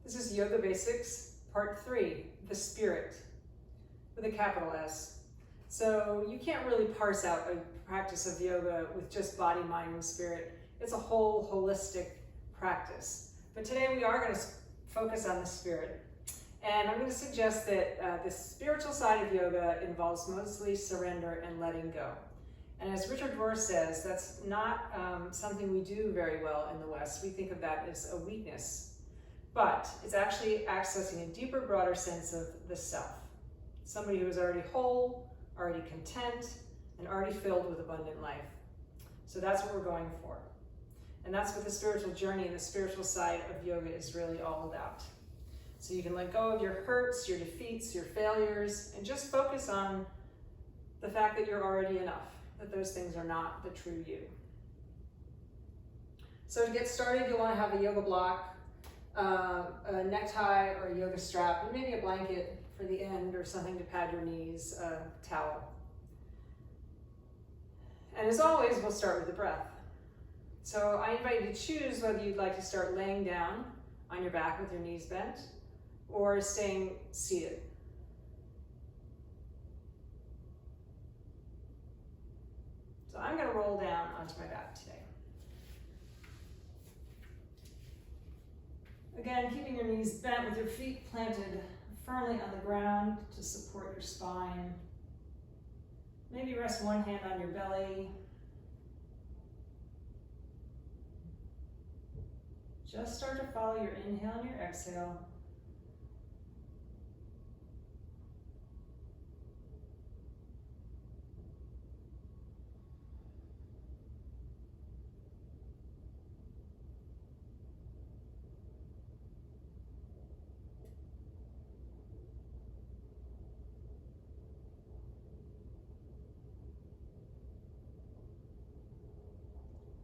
This is Yoga Basics, Part 3, the Spirit, with a capital S. So you can't really parse out a practice of yoga with just body, mind, and spirit. It's a whole holistic practice. But today we are going to focus on the spirit. And I'm going to suggest that the spiritual side of yoga involves mostly surrender and letting go. And as Richard Rohr says, that's not something we do very well in the West. We think of that as a weakness. But it's actually accessing a deeper, broader sense of the self. Somebody who is already whole, already content, and already filled with abundant life. So that's what we're going for. And that's what the spiritual journey and the spiritual side of yoga is really all about. So you can let go of your hurts, your defeats, your failures, and just focus on the fact that you're already enough, that those things are not the true you. So to get started, you'll want to have a yoga block, a necktie or a yoga strap, and maybe a blanket for the end or something to pad your knees, a towel. And as always, we'll start with the breath. So I invite you to choose whether you'd like to start laying down on your back with your knees bent or staying seated. So I'm going to roll down onto my back today. Again, keeping your knees bent with your feet planted firmly on the ground to support your spine. Maybe rest one hand on your belly. Just start to follow your inhale and your exhale.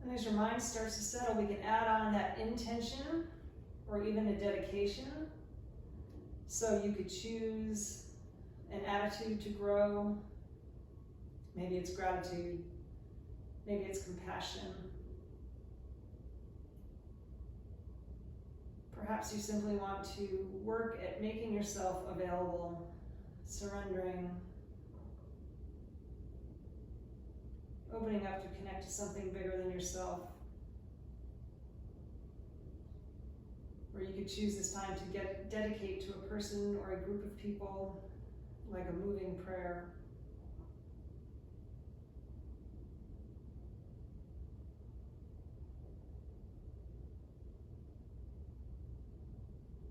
And as your mind starts to settle, we can add on that intention or even a dedication. So you could choose an attitude to grow. Maybe it's gratitude. Maybe it's compassion. Perhaps you simply want to work at making yourself available, surrendering, opening up to connect to something bigger than yourself. Or you could choose this time to dedicate to a person or a group of people, like a moving prayer.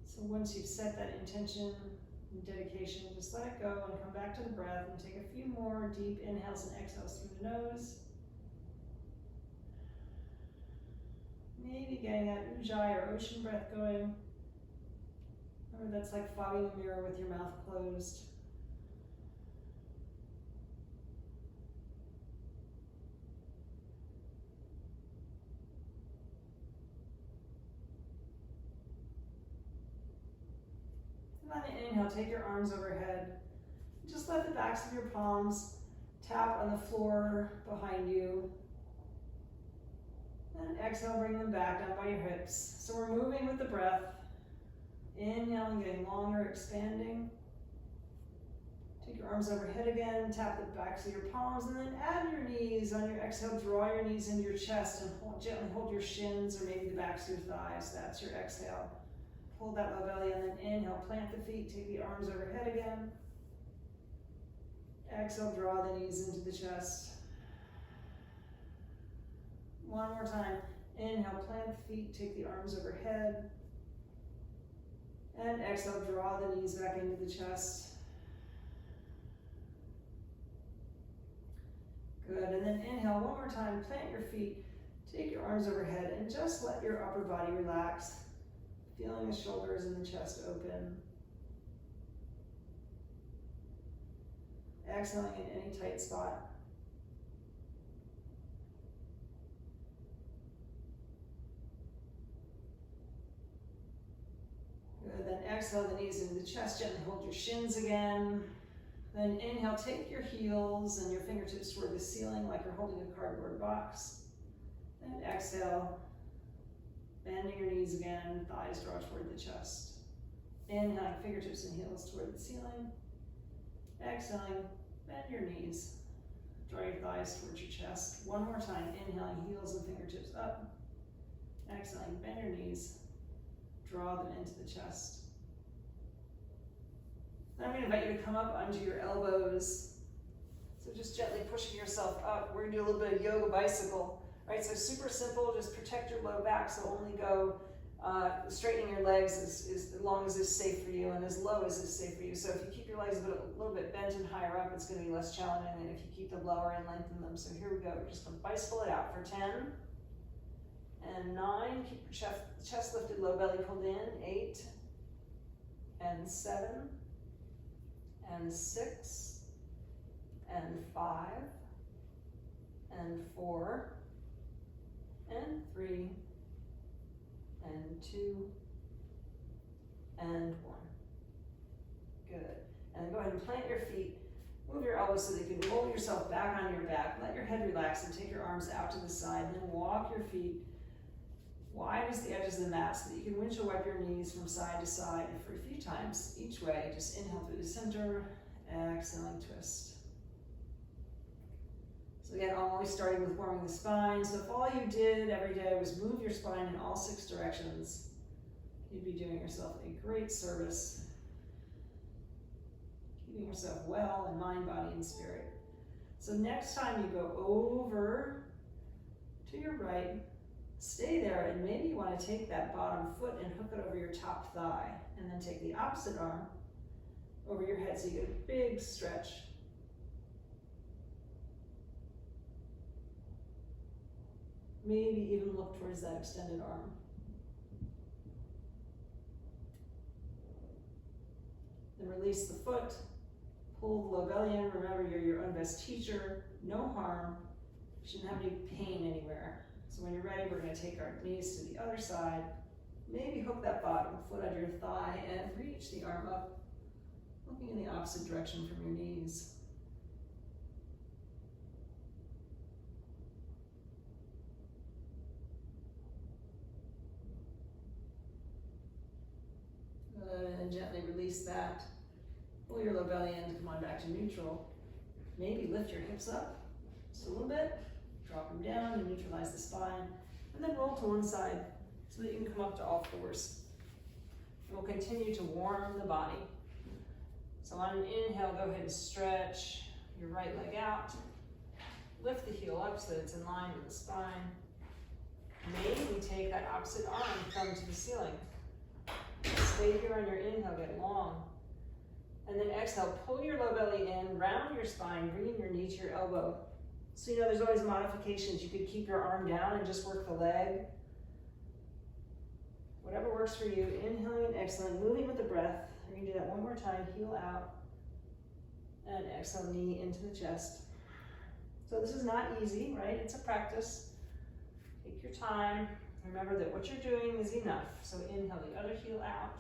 So once you've set that intention and dedication, just let it go and come back to the breath and take a few more deep inhales and exhales through the nose. Maybe getting that ujjayi or ocean breath going. Or that's like fogging a mirror with your mouth closed. And on the inhale, take your arms overhead. Just let the backs of your palms tap on the floor behind you. And exhale, bring them back down by your hips. So we're moving with the breath. Inhaling, getting longer, expanding. Take your arms overhead again, tap the backs of your palms, and then add your knees. On your exhale, draw your knees into your chest and gently hold your shins or maybe the backs of your thighs. That's your exhale. Hold that low belly, and then inhale, plant the feet, take the arms overhead again. Exhale, draw the knees into the chest. One more time. Inhale, plant the feet, take the arms overhead. And exhale, draw the knees back into the chest. Good, and then inhale one more time, plant your feet, take your arms overhead, and just let your upper body relax. Feeling the shoulders and the chest open. Exhaling in any tight spot. Good, then exhale the knees into the chest, gently hold your shins again. Then inhale, take your heels and your fingertips toward the ceiling like you're holding a cardboard box. Then exhale, bending your knees again, thighs draw toward the chest. Inhaling, fingertips and heels toward the ceiling. Exhaling, bend your knees. Draw your thighs towards your chest. One more time, inhaling, heels and fingertips up. Exhaling, bend your knees. Draw them into the chest. Then I'm going to invite you to come up onto your elbows. So just gently pushing yourself up. We're going to do a little bit of yoga bicycle. Right, so super simple, just protect your low back, so only go straightening your legs as long as it's safe for you and as low as it's safe for you. So if you keep your legs a little bit bent and higher up, it's going to be less challenging than if you keep them lower and lengthen them. So here we go, we're just going to bicycle it out for 10 and 9. Keep your chest lifted, low belly pulled in. 8 and 7 and 6 and 5 and 4 and 3 and 2 and 1. Good. And then go ahead and plant your feet. Move your elbows so that you can roll yourself back on your back. Let your head relax and take your arms out to the side. Then walk your feet wide as the edges of the mat so that you can windshield wipe your knees from side to side for a few times each way. Just inhale through the center, exhaling, twist. So again, always starting with warming the spine. So if all you did every day was move your spine in all 6 directions, you'd be doing yourself a great service, keeping yourself well in mind, body, and spirit. So next time you go over to your right, stay there, and maybe you want to take that bottom foot and hook it over your top thigh, and then take the opposite arm over your head so you get a big stretch. Maybe even look towards that extended arm. Then release the foot, pull the low belly in. Remember, you're your own best teacher. No harm. You shouldn't have any pain anywhere. So when you're ready, we're going to take our knees to the other side. Maybe hook that bottom foot under your thigh and reach the arm up, looking in the opposite direction from your knees. And gently release that. Pull your low belly in to come on back to neutral. Maybe lift your hips up just a little bit. Drop them down and neutralize the spine. And then roll to one side so that you can come up to all fours. And we'll continue to warm the body. So on an inhale, go ahead and stretch your right leg out. Lift the heel up so that it's in line with the spine. Maybe take that opposite arm, thumb to the ceiling. Stay here on your inhale, get long. And then exhale, pull your low belly in, round your spine, bringing your knee to your elbow. So you know there's always modifications. You could keep your arm down and just work the leg. Whatever works for you, inhaling and exhaling, moving with the breath. We're gonna do that one more time, heel out. And exhale, knee into the chest. So this is not easy, right? It's a practice. Take your time. Remember that what you're doing is enough. So inhale the other heel out.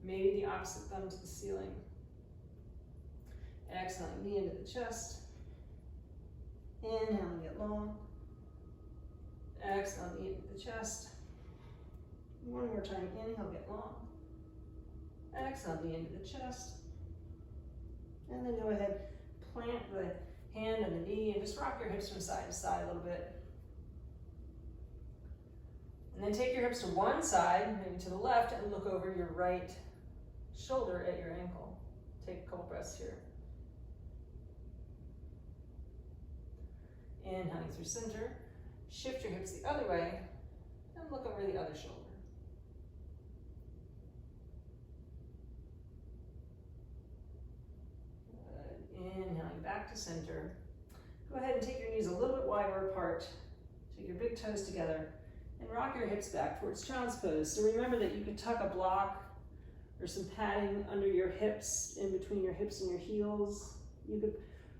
Maybe the opposite thumb to the ceiling. Exhaling, knee into the chest. Inhaling, get long. Exhale, knee into the chest. One more time, inhale, get long. Exhale, knee into the chest. And then go ahead, plant the hand on the knee and just rock your hips from side to side a little bit. And then take your hips to one side, maybe to the left, and look over your right shoulder at your ankle. Take a couple breaths here. Inhaling through center. Shift your hips the other way, and look over the other shoulder. Good. Inhaling back to center. Go ahead and take your knees a little bit wider apart. Take your big toes together. And rock your hips back towards child's pose. So remember that you could tuck a block or some padding under your hips, in between your hips and your heels. You could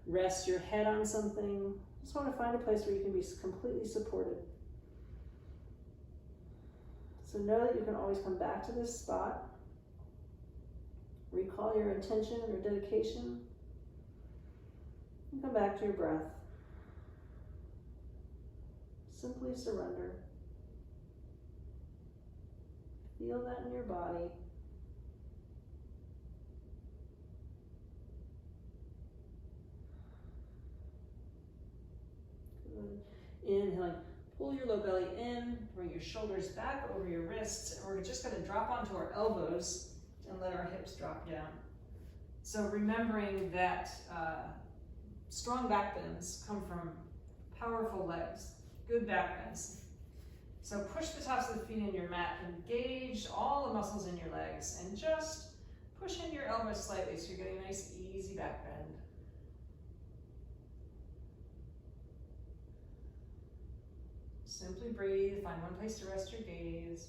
rest your head on something. Just want to find a place where you can be completely supported. So know that you can always come back to this spot. Recall your intention or dedication. And come back to your breath. Simply surrender. Feel that in your body. Inhaling, pull your low belly in, bring your shoulders back over your wrists, and we're just gonna drop onto our elbows and let our hips drop down. So remembering that strong back bends come from powerful legs, good back bends. So push the tops of the feet in your mat, engage all the muscles in your legs, and just push in your elbows slightly so you're getting a nice easy back bend. Simply breathe, find one place to rest your gaze.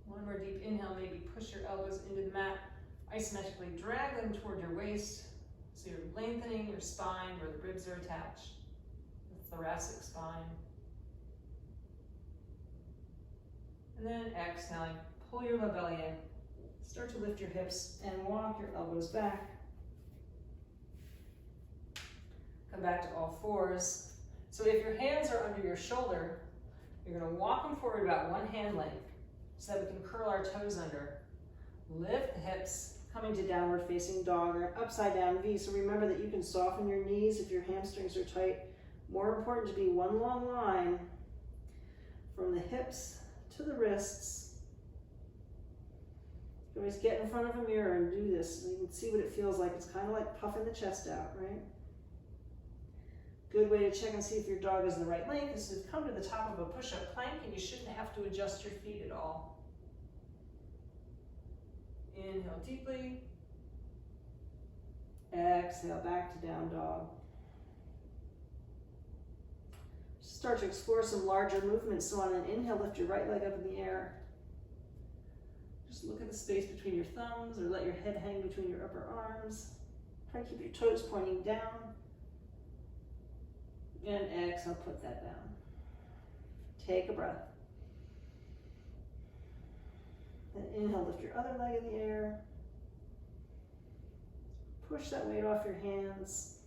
One more deep inhale, maybe push your elbows into the mat, isometrically drag them toward your waist, so you're lengthening your spine where the ribs are attached, the thoracic spine. And then exhaling, pull your low belly in, start to lift your hips and walk your elbows back. Come back to all fours. So if your hands are under your shoulder, you're gonna walk them forward about one hand length, so that we can curl our toes under. Lift the hips, coming to downward facing dog or upside down V. So remember that you can soften your knees if your hamstrings are tight. More important to be one long line from the hips to the wrists. You always get in front of a mirror and do this so you can see what it feels like. It's kind of like puffing the chest out, right? Good way to check and see if your dog is the right length is to come to the top of a push-up plank, and you shouldn't have to adjust your feet at all. Inhale deeply. Exhale back to down dog. Start to explore some larger movements. So on an inhale, lift your right leg up in the air. Just look at the space between your thumbs, or let your head hang between your upper arms. Try to keep your toes pointing down. And exhale, put that down. Take a breath. Then inhale, lift your other leg in the air. Push that weight off your hands.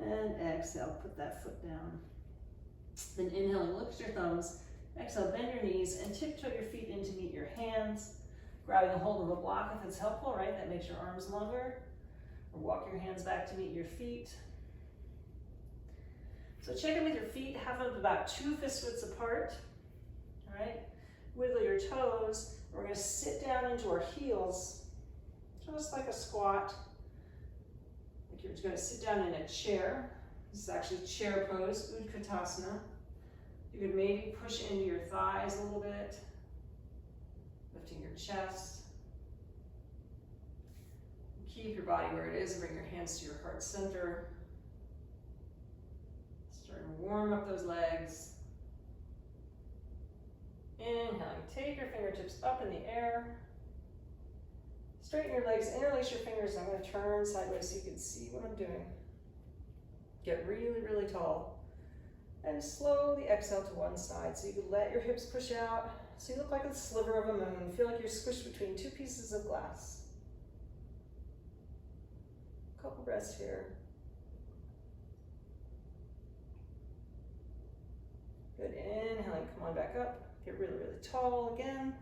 And exhale, put that foot down. Then inhaling, lift your thumbs. Exhale, bend your knees and tiptoe your feet in to meet your hands. Grabbing a hold of a block if it's helpful, right? That makes your arms longer. Or walk your hands back to meet your feet. So check in with your feet, have them about 2 fist widths apart. All right? Wiggle your toes. We're going to sit down into our heels, just like a squat. Like you're going to sit down in a chair. This is actually chair pose, Utkatasana. You could maybe push into your thighs a little bit. Lifting your chest. Keep your body where it is and bring your hands to your heart center. Start to warm up those legs. Inhaling, take your fingertips up in the air. Straighten your legs, interlace your fingers. I'm going to turn sideways so you can see what I'm doing. Get really, really tall. And slowly exhale to one side so you can let your hips push out. So you look like a sliver of a moon. Feel like you're squished between 2 pieces of glass. Couple breaths here. Good, inhaling, come on back up. Get really, really tall again.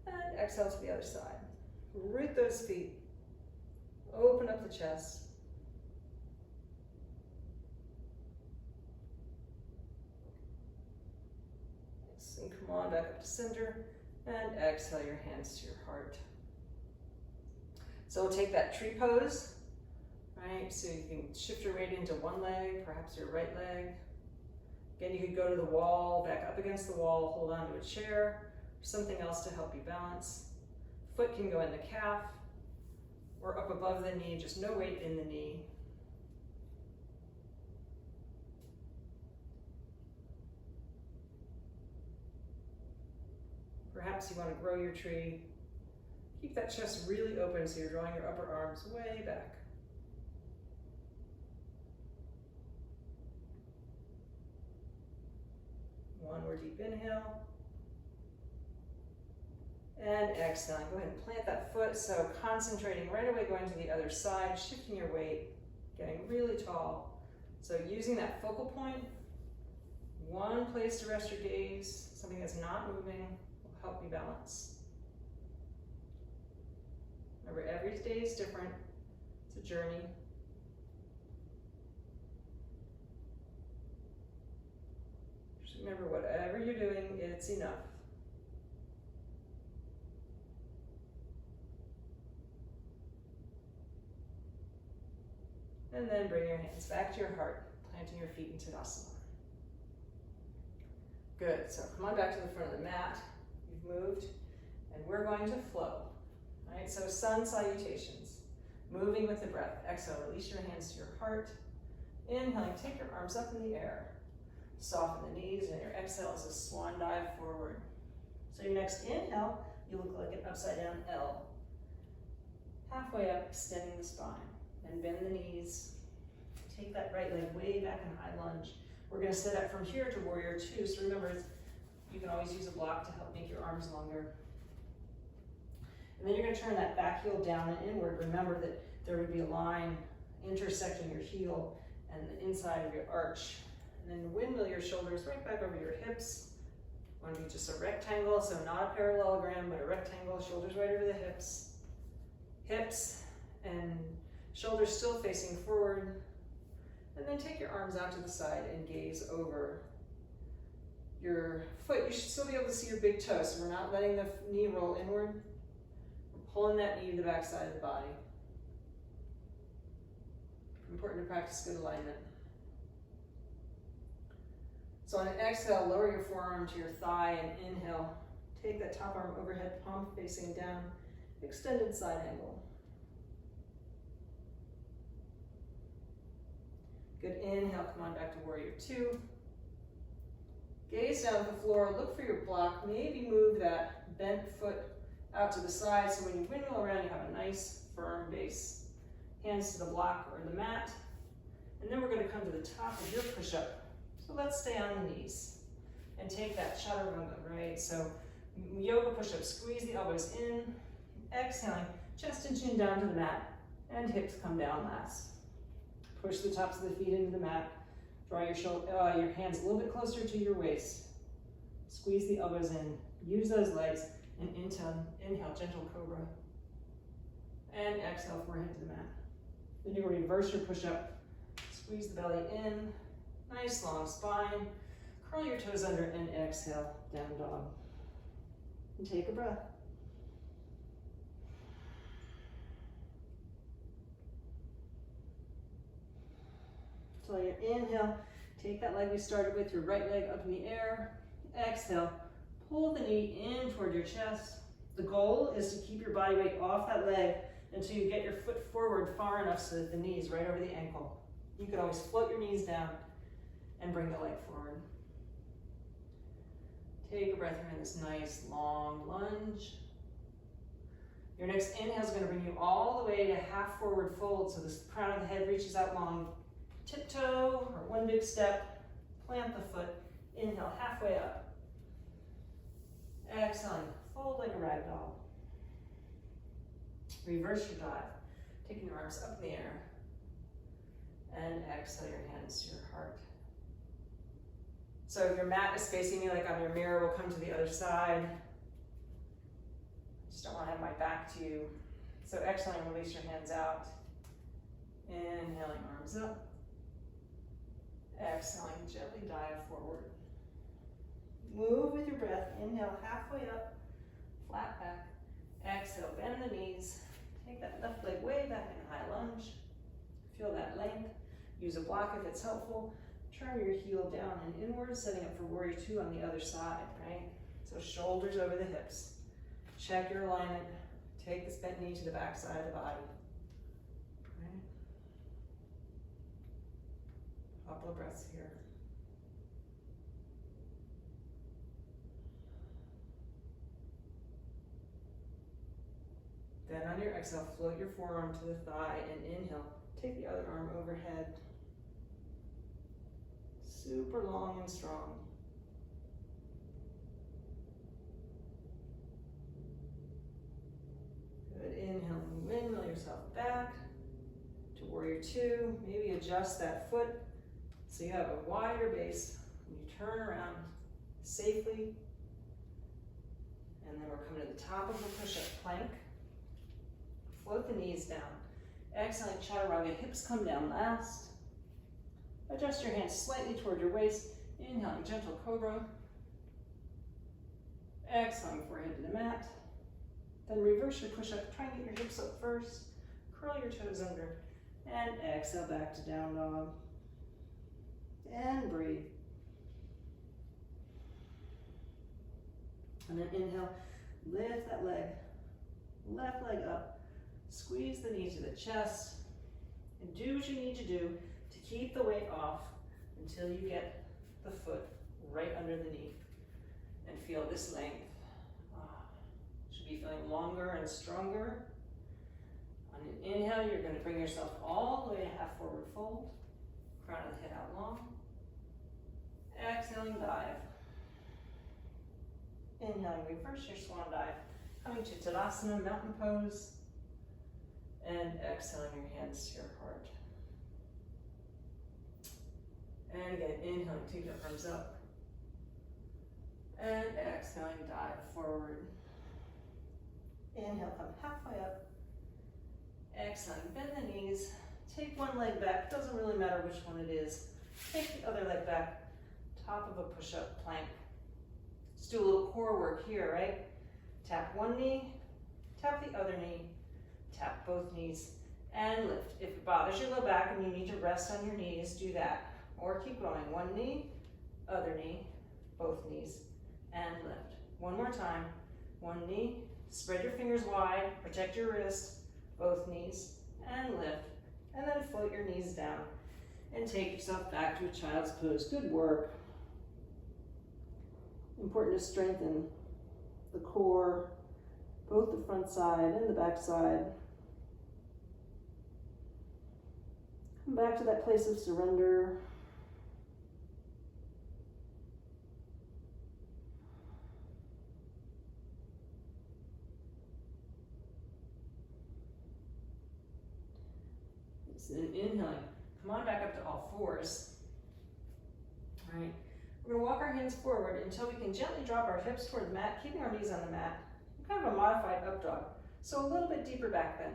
And exhale to the other side. Root those feet. Open up the chest. And come on back up to center. And exhale your hands to your heart. So we'll take that tree pose. Right, so you can shift your weight into one leg, perhaps your right leg. Again, you could go to the wall, back up against the wall, hold on to a chair, or something else to help you balance. Foot can go in the calf, or up above the knee, just no weight in the knee. Perhaps you want to grow your tree. Keep that chest really open so you're drawing your upper arms way back. One more deep inhale. And exhaling. Go ahead and plant that foot. So concentrating right away, going to the other side, shifting your weight, getting really tall. So using that focal point, one place to rest your gaze, something that's not moving, will help you balance. Remember, every day is different. It's a journey. Just remember, whatever you're doing, it's enough. And then bring your hands back to your heart, planting your feet in Tadasana. Good, so come on back to the front of the mat. You've moved, and we're going to flow. All right, so sun salutations, moving with the breath. Exhale, release your hands to your heart. Inhaling, take your arms up in the air. Soften the knees, and your exhale is a swan dive forward. So your next inhale, you look like an upside down L. Halfway up, extending the spine. And bend the knees. Take that right leg way back in high lunge. We're going to set up from here to warrior two. So remember, you can always use a block to help make your arms longer. And then you're going to turn that back heel down and inward. Remember that there would be a line intersecting your heel and the inside of your arch. And then windmill your shoulders right back over your hips. Want to be just a rectangle, so not a parallelogram, but a rectangle. Shoulders right over the hips. Hips and shoulders still facing forward. And then take your arms out to the side and gaze over your foot. You should still be able to see your big toe, so we're not letting the knee roll inward. We're pulling that knee to the back side of the body. Important to practice good alignment. So on an exhale, lower your forearm to your thigh and inhale. Take that top arm overhead, palm facing down, extended side angle. Good, inhale, come on back to warrior two. Gaze down at the floor, look for your block. Maybe move that bent foot out to the side so when you windmill around, you have a nice firm base. Hands to the block or the mat. And then we're going to come to the top of your push-up. So let's stay on the knees and take that chaturanga, right? So yoga push-up, squeeze the elbows in, exhaling, chest and chin down to the mat, and hips come down last. Push the tops of the feet into the mat. Draw your hands a little bit closer to your waist. Squeeze the elbows in. Use those legs. And inhale, gentle cobra. And exhale, forehead to the mat. Then you're going to reverse your push-up. Squeeze the belly in. Nice long spine. Curl your toes under and exhale, down dog. And take a breath. So your inhale, take that leg we started with, your right leg up in the air. Exhale, pull the knee in toward your chest. The goal is to keep your body weight off that leg until you get your foot forward far enough so that the knee is right over the ankle. You can always float your knees down and bring the leg forward. Take a breath here in this nice long lunge. Your next inhale is going to bring you all the way to half forward fold, so the crown of the head reaches out long. Tiptoe, or one big step, plant the foot, inhale halfway up. Exhaling, fold like a rag doll. Reverse your dive, taking your arms up in the air. And exhale your hands to your heart. So if your mat is facing me like on your mirror, we'll come to the other side. Just don't want to have my back to you. So exhaling, release your hands out. Inhaling, arms up. Exhaling, gently dive forward. Move with your breath. Inhale, halfway up, flat back. Exhale, bend the knees. Take that left leg way back in high lunge. Feel that length. Use a block if it's helpful. Turn your heel down and inward, setting up for warrior two on the other side, right? So shoulders over the hips. Check your alignment. Take this bent knee to the back side of the body. Right? Couple of breaths here. Then on your exhale, float your forearm to the thigh and inhale. Take the other arm overhead. Super long and strong. Good, inhaling, windmill yourself back to warrior two. Maybe adjust that foot so you have a wider base And you turn around safely. And then we're coming to the top of the push-up plank. Float the knees down. Exhaling chaturanga, hips come down last. Adjust your hands slightly toward your waist. Inhaling gentle cobra. Exhaling forehead to the mat. Then reverse your push-up. Try and get your hips up first. Curl your toes under. And exhale back to down dog. And breathe. And then inhale, lift that leg, left leg up, squeeze the knee to the chest, and do what you need to do to keep the weight off until you get the foot right under the knee and feel this length. Should be feeling longer and stronger. On an inhale, you're going to bring yourself all the way to half forward fold, crown of the head out long. Exhaling, dive. Inhaling, reverse your swan dive, coming to Tadasana, mountain pose, and exhaling your hands to your heart. And again, inhaling, take your arms up, and exhaling, dive forward. Inhale, come halfway up. Exhaling, bend the knees, take one leg back, doesn't really matter which one it is. Take the other leg back, top of a push-up plank. Let's do a little core work here, right? Tap one knee, tap the other knee, tap both knees, and lift. If it bothers your low back and you need to rest on your knees, do that. Or keep going. One knee, other knee, both knees, and lift. One more time. One knee, spread your fingers wide, protect your wrist, both knees, and lift. And then float your knees down and take yourself back to a child's pose. Good work. Important to strengthen the core, both the front side and the back side. Come back to that place of surrender. And inhaling, come on back up to all fours. All right, we're going to walk our hands forward until we can gently drop our hips toward the mat, keeping our knees on the mat. Kind of a modified up dog. So a little bit deeper back bend.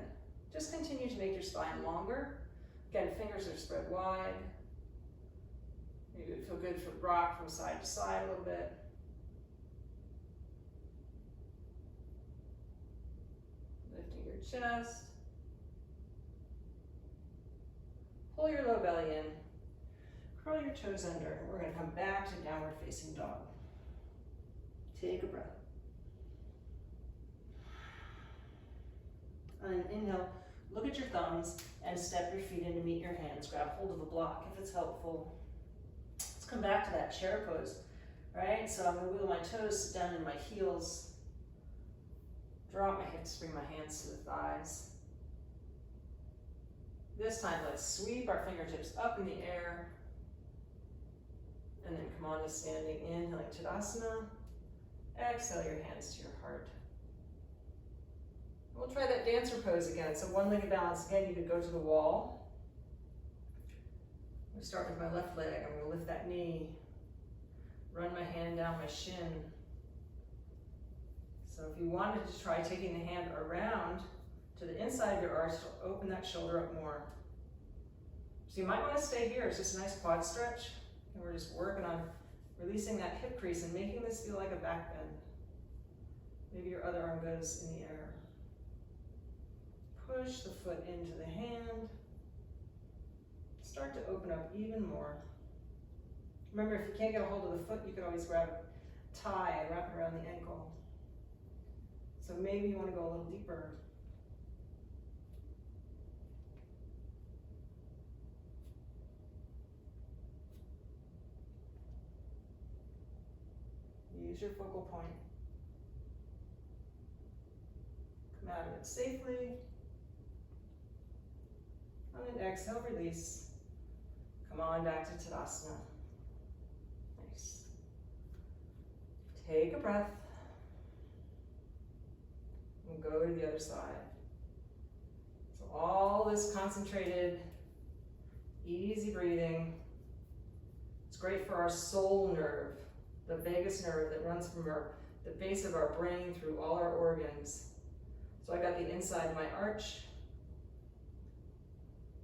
Just continue to make your spine longer. Again, fingers are spread wide. Maybe it would feel good to rock from side to side a little bit. Lifting your chest. Pull your low belly in. Curl your toes under. We're going to come back to downward facing dog. Take a breath. On an inhale, look at your thumbs and step your feet in to meet your hands. Grab hold of a block if it's helpful. Let's come back to that chair pose, right? So I'm going to wiggle my toes, sit down in my heels, drop my hips, bring my hands to the thighs. This time, let's sweep our fingertips up in the air, and then come on to standing. Inhaling Tadasana. Exhale your hands to your heart. We'll try that dancer pose again. So one-legged balance. Again, you could go to the wall. I'm going to start with my left leg. I'm going to lift that knee. Run my hand down my shin. So if you wanted to try taking the hand around to the inside of your arch, open that shoulder up more. So you might want to stay here. It's just a nice quad stretch. And we're just working on releasing that hip crease and making this feel like a back bend. Maybe your other arm goes in the air. Push the foot into the hand. Start to open up even more. Remember, if you can't get a hold of the foot, you could always grab a tie and wrap it around the ankle. So maybe you want to go a little deeper. Use your focal point. Come out of it safely. On an exhale, release. Come on back to Tadasana. Nice. Take a breath. And go to the other side. So all this concentrated, easy breathing. It's great for our soul nerve, the vagus nerve that runs from the base of our brain through all our organs. So I got the inside of my arch,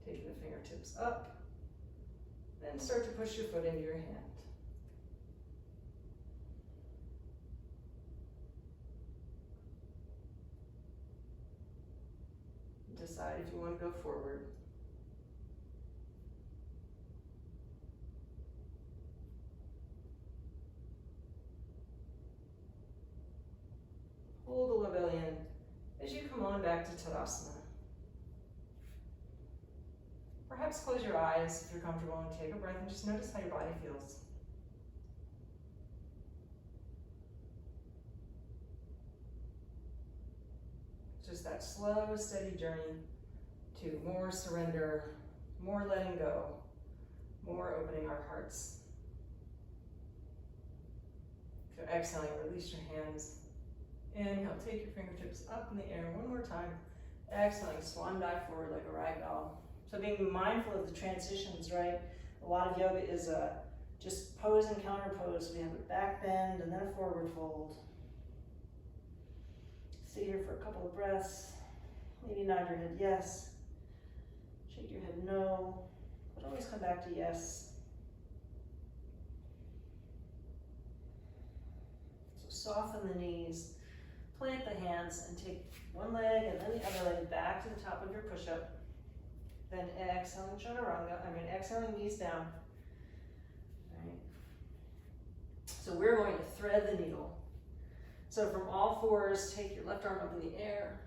taking the fingertips up, then start to push your foot into your hand. Decide if you want to go forward. Hold the Levelian as you come on back to Tadasana. Perhaps close your eyes if you're comfortable and take a breath and just notice how your body feels. Just that slow, steady journey to more surrender, more letting go, more opening our hearts. So exhaling, release your hands. Inhale, take your fingertips up in the air one more time. Exhaling, swan dive forward like a rag doll. So being mindful of the transitions, right? A lot of yoga is just pose and counter pose. We have a back bend and then a forward fold. Stay here for a couple of breaths. Maybe nod your head yes. Shake your head no. But always come back to yes. So soften the knees. Plant the hands and take one leg and then the other leg back to the top of your push-up. Then exhaling chaturanga, exhaling knees down. All right. So we're going to thread the needle. So from all fours, take your left arm up in the air.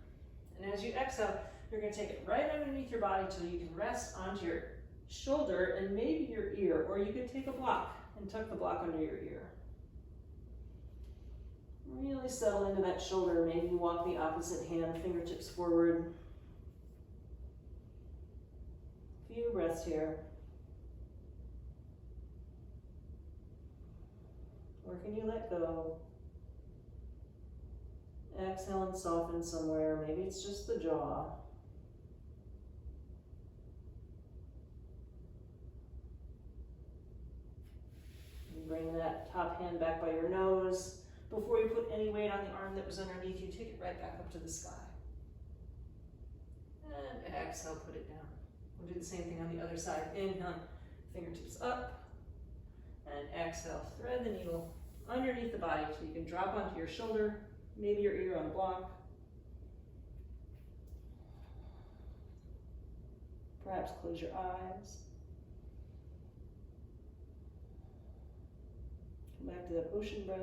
And as you exhale, you're going to take it right underneath your body till you can rest onto your shoulder and maybe your ear, or you can take a block and tuck the block under your ear. Really settle into that shoulder. Maybe you walk the opposite hand, fingertips forward. Few breaths here. Or can you let go? Exhale and soften somewhere. Maybe it's just the jaw. And bring that top hand back by your nose. Before you put any weight on the arm that was underneath you, take it right back up to the sky. And exhale, put it down. We'll do the same thing on the other side. Inhale, fingertips up. And exhale, thread the needle underneath the body so you can drop onto your shoulder, maybe your ear on a block. Perhaps close your eyes. Come back to that ocean breath.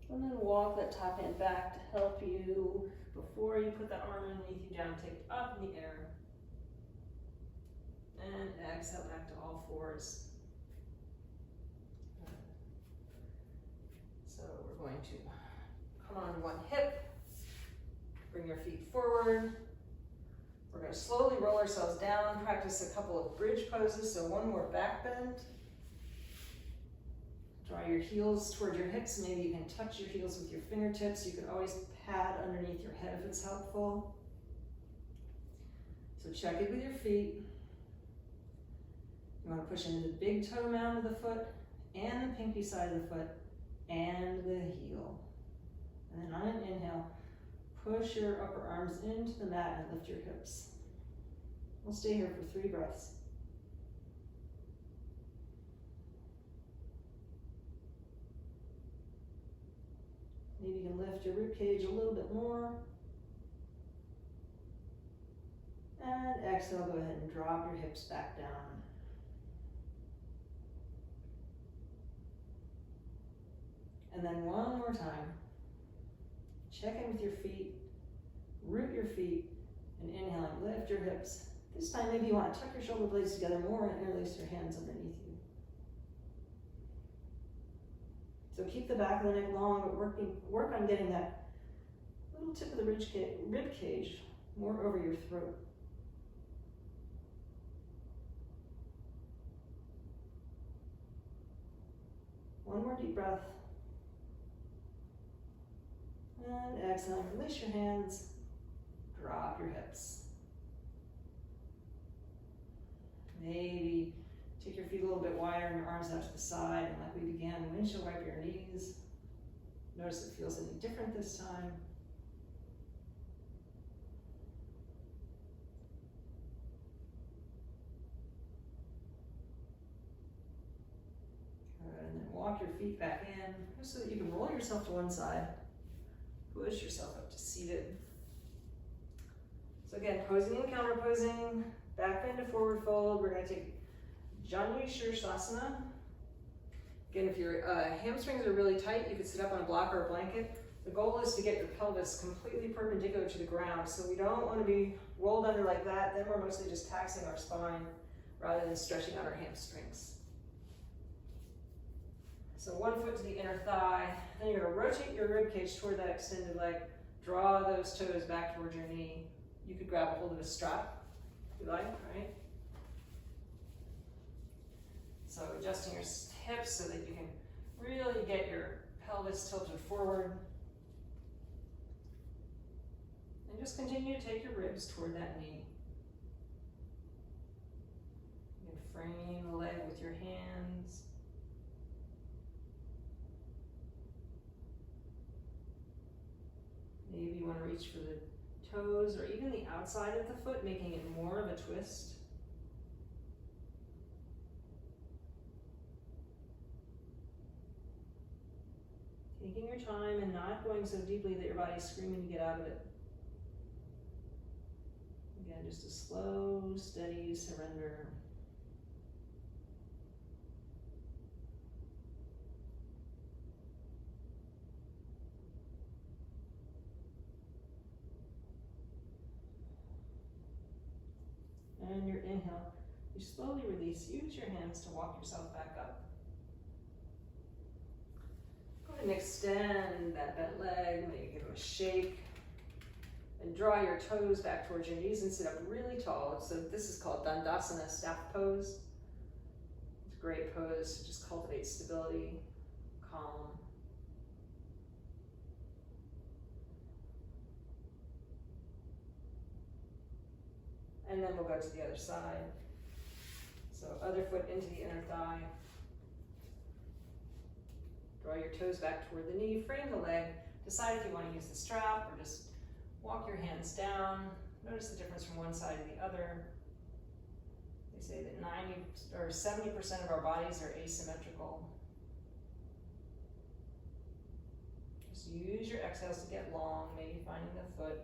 And then walk that top hand back to help you. Before you put that arm underneath you down, take it up in the air. And exhale back to all fours. So we're going to come onto one hip. Bring your feet forward. We're going to slowly roll ourselves down. Practice a couple of bridge poses. So one more back bend. Draw your heels toward your hips. Maybe you can touch your heels with your fingertips. You can always pad underneath your head if it's helpful. So check it with your feet. You want to push into the big toe mound of the foot and the pinky side of the foot and the heel. And then on an inhale, push your upper arms into the mat and lift your hips. We'll stay here for 3 breaths. Maybe you can lift your rib cage a little bit more. And exhale, go ahead and drop your hips back down. And then one more time. Check in with your feet, root your feet, and inhaling, lift your hips. This time maybe you want to tuck your shoulder blades together more and interlace your hands underneath you. So keep the back of the neck long, but work on getting that little tip of the rib cage more over your throat. . One more deep breath. And exhale, release your hands, drop your hips. Maybe take your feet a little bit wider and your arms out to the side, and like we began, windshield wipe your knees. Notice if it feels any different this time. Good, and then walk your feet back in, just so that you can roll yourself to one side. Push yourself up to seated. So again, posing and counter-posing, back bend to forward fold. We're going to take Janu Shirsasana. Again, if your hamstrings are really tight, you could sit up on a block or a blanket. The goal is to get your pelvis completely perpendicular to the ground. So we don't want to be rolled under like that. Then we're mostly just taxing our spine rather than stretching out our hamstrings. So one foot to the inner thigh, then you're going to rotate your rib cage toward that extended leg. Draw those toes back towards your knee. You could grab a hold of a strap if you like, right? So adjusting your hips so that you can really get your pelvis tilted forward. And just continue to take your ribs toward that knee. You can frame the leg with your hands. Maybe you want to reach for the toes or even the outside of the foot, making it more of a twist. Taking your time and not going so deeply that your body's screaming to get out of it. Again, just a slow, steady surrender. And your inhale, you slowly release. Use your hands to walk yourself back up. Go ahead and extend that bent leg, maybe give them a shake. And draw your toes back towards your knees and sit up really tall. So this is called Dandasana, staff pose. It's a great pose to just cultivate stability, calm. And then we'll go to the other side. So other foot into the inner thigh. Draw your toes back toward the knee, frame the leg. Decide if you want to use the strap or just walk your hands down. Notice the difference from one side to the other. They say that 90 or 70% of our bodies are asymmetrical. Just use your exhales to get long, maybe finding the foot.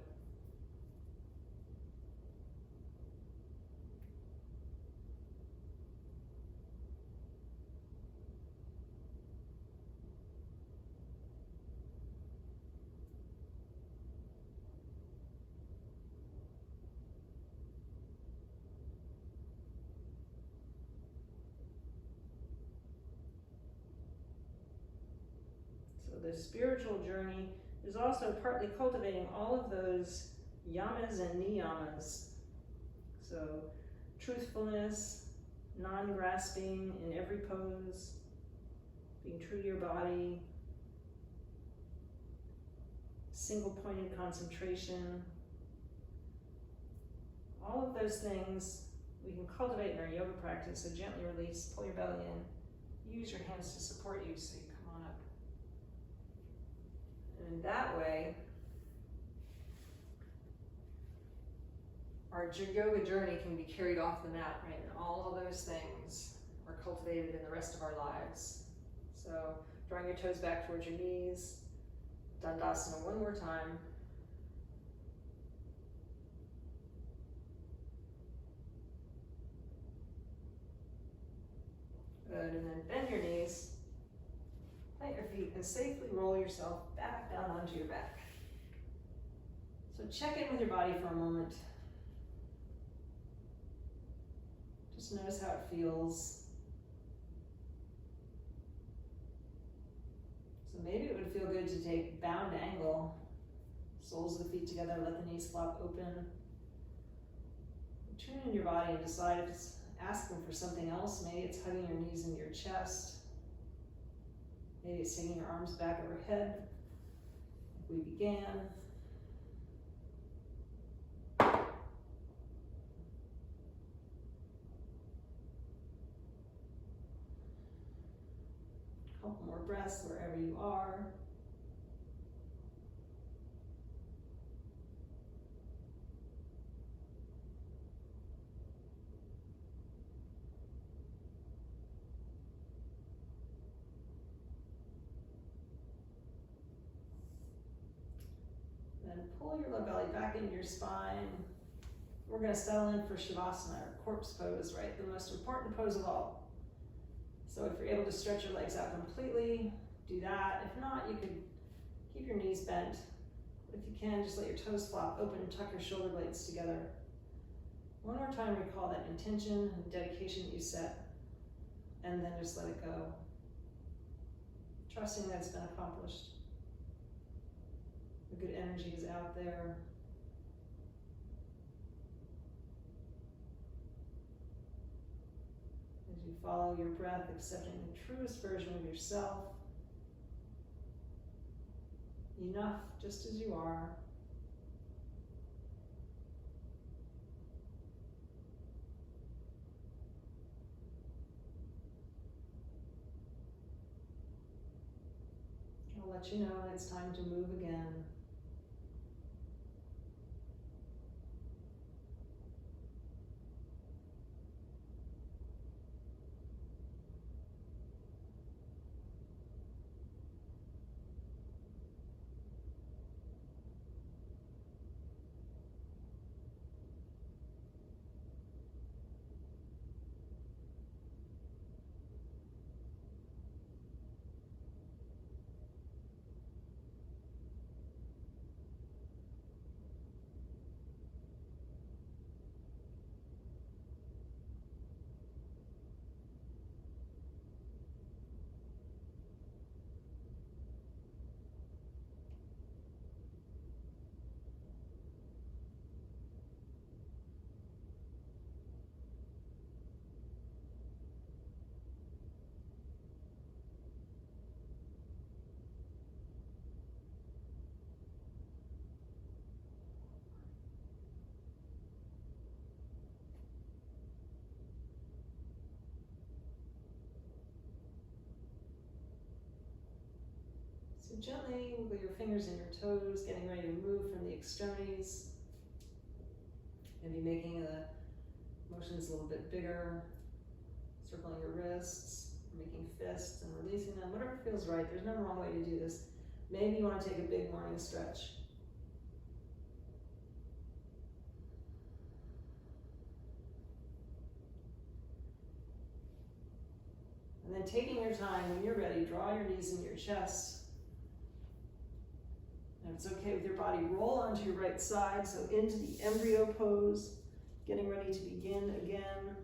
The spiritual journey is also partly cultivating all of those yamas and niyamas. So truthfulness, non-grasping in every pose, being true to your body, single-pointed concentration. All of those things we can cultivate in our yoga practice. So gently release, pull your belly in, use your hands to support you so you come on up. And in that way, our yoga journey can be carried off the mat, right? And all of those things are cultivated in the rest of our lives. So drawing your toes back towards your knees, Dandasana one more time. Good, and then bend your knees. Plant your feet and safely roll yourself back down onto your back. So check in with your body for a moment. Just notice how it feels. So maybe it would feel good to take bound angle. Soles of the feet together, let the knees flop open. Tune in your body and decide if it's asking for something else. Maybe it's hugging your knees into your chest. Maybe it's taking your arms back overhead, like we began. Couple more breaths wherever you are. Then pull your low belly back into your spine. We're going to settle in for Shavasana, or corpse pose, right? The most important pose of all. So if you're able to stretch your legs out completely, do that. If not, you could keep your knees bent. If you can, just let your toes flop open and tuck your shoulder blades together. One more time, recall that intention and dedication that you set, and then just let it go. Trusting that it's been accomplished. The good energy is out there. As you follow your breath, accepting the truest version of yourself. Enough just as you are. I'll let you know when it's time to move again. So gently wiggle your fingers and your toes, getting ready to move from the extremities. Maybe making the motions a little bit bigger, circling your wrists, making fists and releasing them, whatever feels right. There's no wrong way to do this. Maybe you want to take a big morning stretch. And then taking your time, when you're ready, draw your knees into your chest. And if it's okay with your body, roll onto your right side, so into the embryo pose, getting ready to begin again.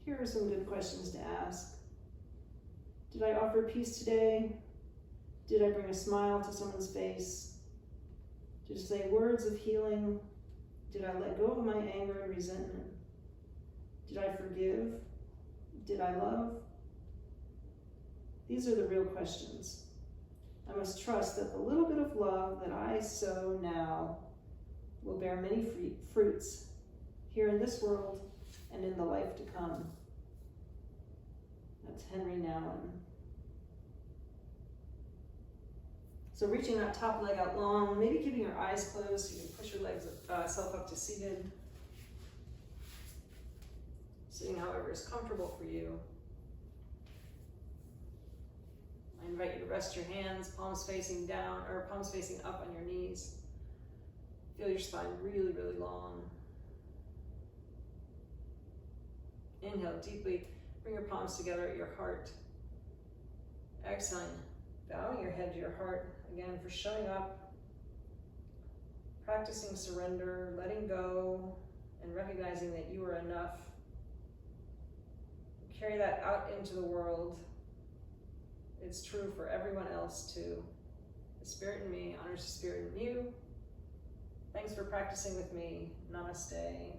Here are some good questions to ask. Did I offer peace today? Did I bring a smile to someone's face? Did I say words of healing? Did I let go of my anger and resentment? Did I forgive? Did I love? These are the real questions. I must trust that the little bit of love that I sow now will bear many fruits here in this world and in the life to come. That's Henry Nouwen. So reaching that top leg out long, maybe keeping your eyes closed so you can push your legs self up to seated. Sitting however is comfortable for you. I invite you to rest your hands, palms facing down, or palms facing up on your knees. Feel your spine really, really long. Inhale deeply, bring your palms together at your heart. Exhaling, bowing your head to your heart, again for showing up, practicing surrender, letting go, and recognizing that you are enough. Carry that out into the world. It's true for everyone else too. The spirit in me honors the spirit in you. Thanks for practicing with me. Namaste.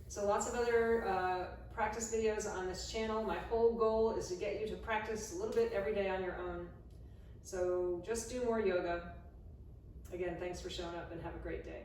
So lots of other practice videos on this channel. My whole goal is to get you to practice a little bit every day on your own. So just do more yoga. Again, thanks for showing up and have a great day.